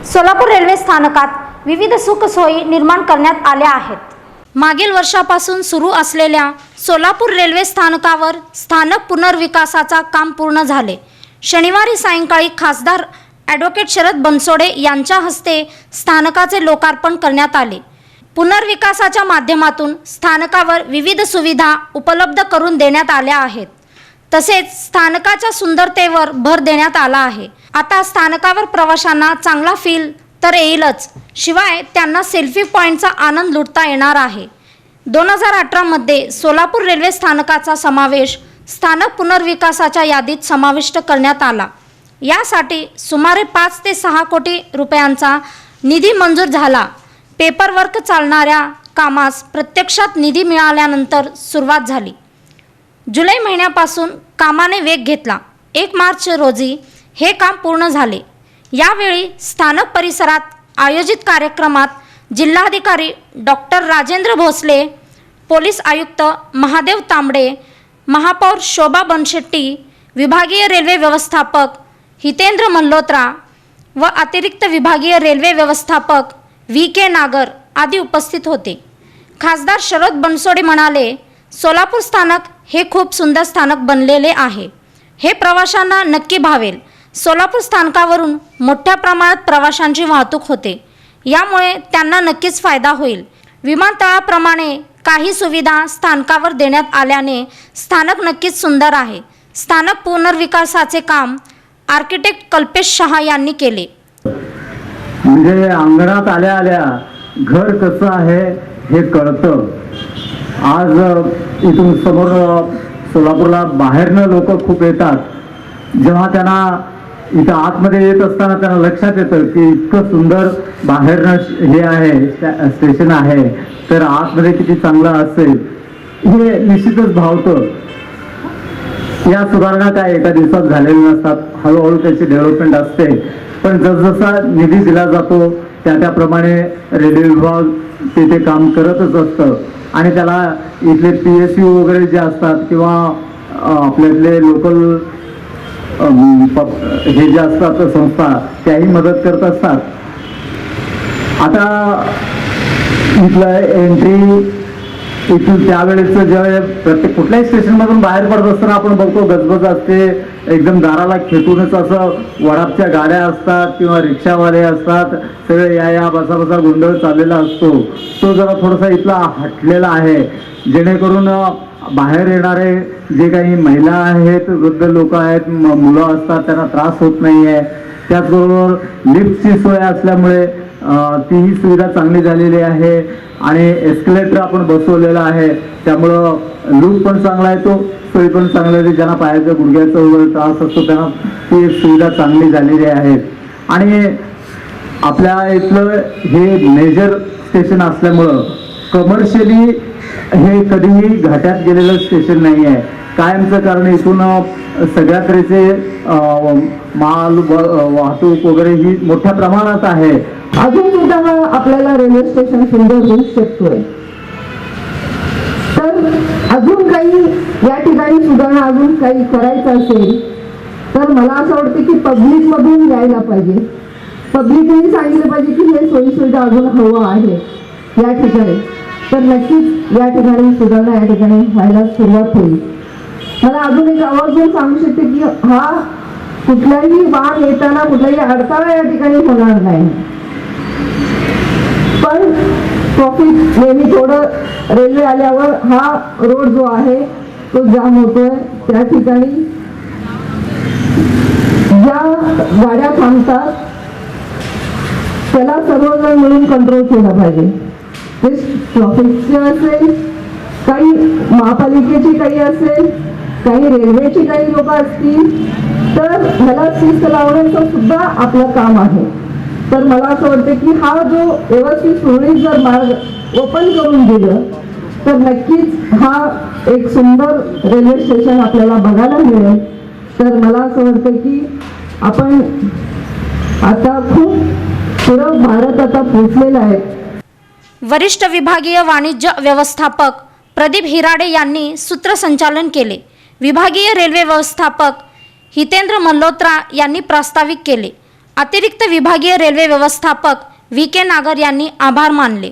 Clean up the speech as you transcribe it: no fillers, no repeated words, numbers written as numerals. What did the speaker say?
Solapur railway स्थानकात विविध सुखसोयी निर्माण करण्यात आल्या आहेत। मागील वर्षापासून सुरू असलेल्या सोलापूर रेल्वे स्थानकावर स्थानक पुनर्विकासाचा काम पूर्ण झाले। शनिवारी सायंकाळी खासदार ॲडव्होकेट शरद बनसोडे यांच्या हस्ते स्थानकाचे लोकार्पण करण्यात आले। पुनर्विकासाच्या माध्यमातून स्थानकावर विविध सुविधा उपलब्ध करून देण्यात आल्या आहेत। तसेच स्थानकाच्या सुंदरतेवर भर देण्यात आला आहे। आता स्थानकावर प्रवाशांना चांगला फील तर येईलच, शिवाय त्यांना सेल्फी पॉइंटचा आनंद लुटता येणार आहे। 2018 मध्ये सोलापूर रेल्वे स्थानकाचा समावेश स्थानक पुनर्विकासाच्या यादीत समाविष्ट करण्यात आला। यासाठी सुमारे 5 ते 6 कोटी रुपयांचा निधी मंजूर झाला। पेपरवर्क चालणाऱ्या कामास प्रत्यक्षात निधी मिळाल्यानंतर सुरुवात झाली। जुलै महिन्यापासून कामाने वेग घेतला। 1 मार्च रोजी हे काम पूर्ण झाले। यावेळी स्थानक परिसरात आयोजित कार्यक्रमात जिल्हाधिकारी डॉक्टर राजेंद्र भोसले, पोलीस आयुक्त महादेव तांबडे, महापौर शोभा बनशेट्टी, विभागीय रेल्वे व्यवस्थापक हितेंद्र मल्होत्रा व अतिरिक्त विभागीय रेल्वे व्यवस्थापक VK नागर आदी उपस्थित होते। खासदार शरद बनसोडे म्हणाले, सोलापूर स्थानक हे खूप सुंदर स्थानक बनलेले आहे। हे प्रवाशांना नक्की भावेल। सोलापूर स्थानकावरून मोठ्या प्रमाणात प्रवाशांची वाहतूक होते, यामुळे त्यांना नक्कीच फायदा होईल। विमानतळाप्रमाणे काही सुविधा स्थानकावर देण्यात आल्याने स्थानक नक्कीच सुंदर आहे। स्थानक पुनर्विकासाचे काम आर्किटेक्ट कल्पेश शहा यांनी केले। म्हणजे अंगणात आल्या आल्या घर कसं आहे हे कळतं। आज इथून समोर सोलापूरला बाहेरनं लोक खूप येतात। जेव्हा त्यांना इथं आतमध्ये येत असताना त्यांना लक्षात येतं की इतकं सुंदर बाहेरनं हे आहे स्टेशन आहे, तर आतमध्ये किती चांगलं असेल हे निश्चितच भावतं। या सुधारणा काय एका दिवसात झालेल्या नसतात, हळूहळू त्याची डेव्हलपमेंट असते। पण जसजसा निधी दिला जातो त्याप्रमाणे रेल्वे विभाग तिथे काम करतच असतं आणि त्याला इथले PSU वगैरे जे असतात किंवा आपल्यातले लोकल हे जे असतात संस्था त्याही मदत करत असतात। आता इथलं एंट्री इथून त्यावेळेचं ज्यावेळेस प्रत्येक कुठल्याही स्टेशनमधून बाहेर पडत असताना आपण बघतो गजबज असते, एकदम दाराला खेटूनच असं वडापच्या गाड्या असतात किंवा रिक्षावाले असतात, सगळे या बसा बसा गोंधळ चाललेला असतो। तो जरा थोडासा इथला हटलेला आहे, जेणेकरून बाहेर येणारे जे काही महिला आहेत, वृद्ध लोक आहेत, मुलं असतात, त्यांना त्रास होत नाही आहे। त्याचबरोबर लिफ्टची सोय असल्यामुळे तीही सुविधा चांगली झालेली आहे आणि एस्केलेटर आपण बसवलेला आहे, त्यामुळं लूक पण चांगला येतो, सोयी पण चांगली आहे। ज्यांना पायाच्या गुडघ्याचा वगैरे त्रास असतो त्यांना ती एक सुविधा चांगली झालेली आहे। आणि आपल्या इथलं हे मेजर स्टेशन असल्यामुळं कमर्शियली हे कधीही घाट्यात गेलेलं स्टेशन नाही आहे कायमचं, कारण इथून सगळ्या तऱ्हेचे माल वाहतूक वगैरे ही मोठ्या प्रमाणात आहे। अजून सुद्धा आपल्याला रेल्वे स्टेशन सुंदर होऊ शकतोय, तर अजून काही या ठिकाणी सुधारणा अजून काही करायचं असेल तर मला असं वाटतं की पब्लिक मधून यायला पाहिजे। पब्लिकने सांगितलं पाहिजे की हे सोयी सुविधा अजून हवं आहे या ठिकाणी, तर नक्कीच या ठिकाणी सुधारणा या ठिकाणी व्हायला सुरुवात होईल। मला अजून एक आवर्जून सांगू शकते की हा कुठलाही वाहन येताना कुठलाही अडथळा या ठिकाणी होणार नाही, पण ट्रॅफिक नेहमी थोडं रेल्वे आल्यावर हा रोड जो आहे तो जाम होतोय। त्या ठिकाणी ज्या गाड्या थांबतात त्याला सर्वजण मिळून कंट्रोल केलं पाहिजे। ते ट्रॅफिकचे असेल, काही महापालिकेची काही असेल, काही रेल्वेची काही लोक असतील, तर ह्याला शिस्त लावण्याचं सुद्धा आपलं काम आहे। तर मला असं वाटतं की हा जो व्यवस्थित सुरळीत जर मार्ग ओपन करून दिलं तर नक्कीच हा एक सुंदर रेल्वे स्टेशन आपल्याला बघायला मिळेल। तर मला असं वाटतं की आपण आता खूप पुढं भारत आता पोहोचलेला आहे। वरिष्ठ विभागीय वाणिज्य व्यवस्थापक प्रदीप हिराडे यांनी सूत्रसंचालन केले। विभागीय रेल्वे व्यवस्थापक हितेंद्र मल्होत्रा यांनी प्रास्ताविक केले। अतिरिक्त विभागीय रेल्वे व्यवस्थापक व्ही के नागर यांनी आभार मानले.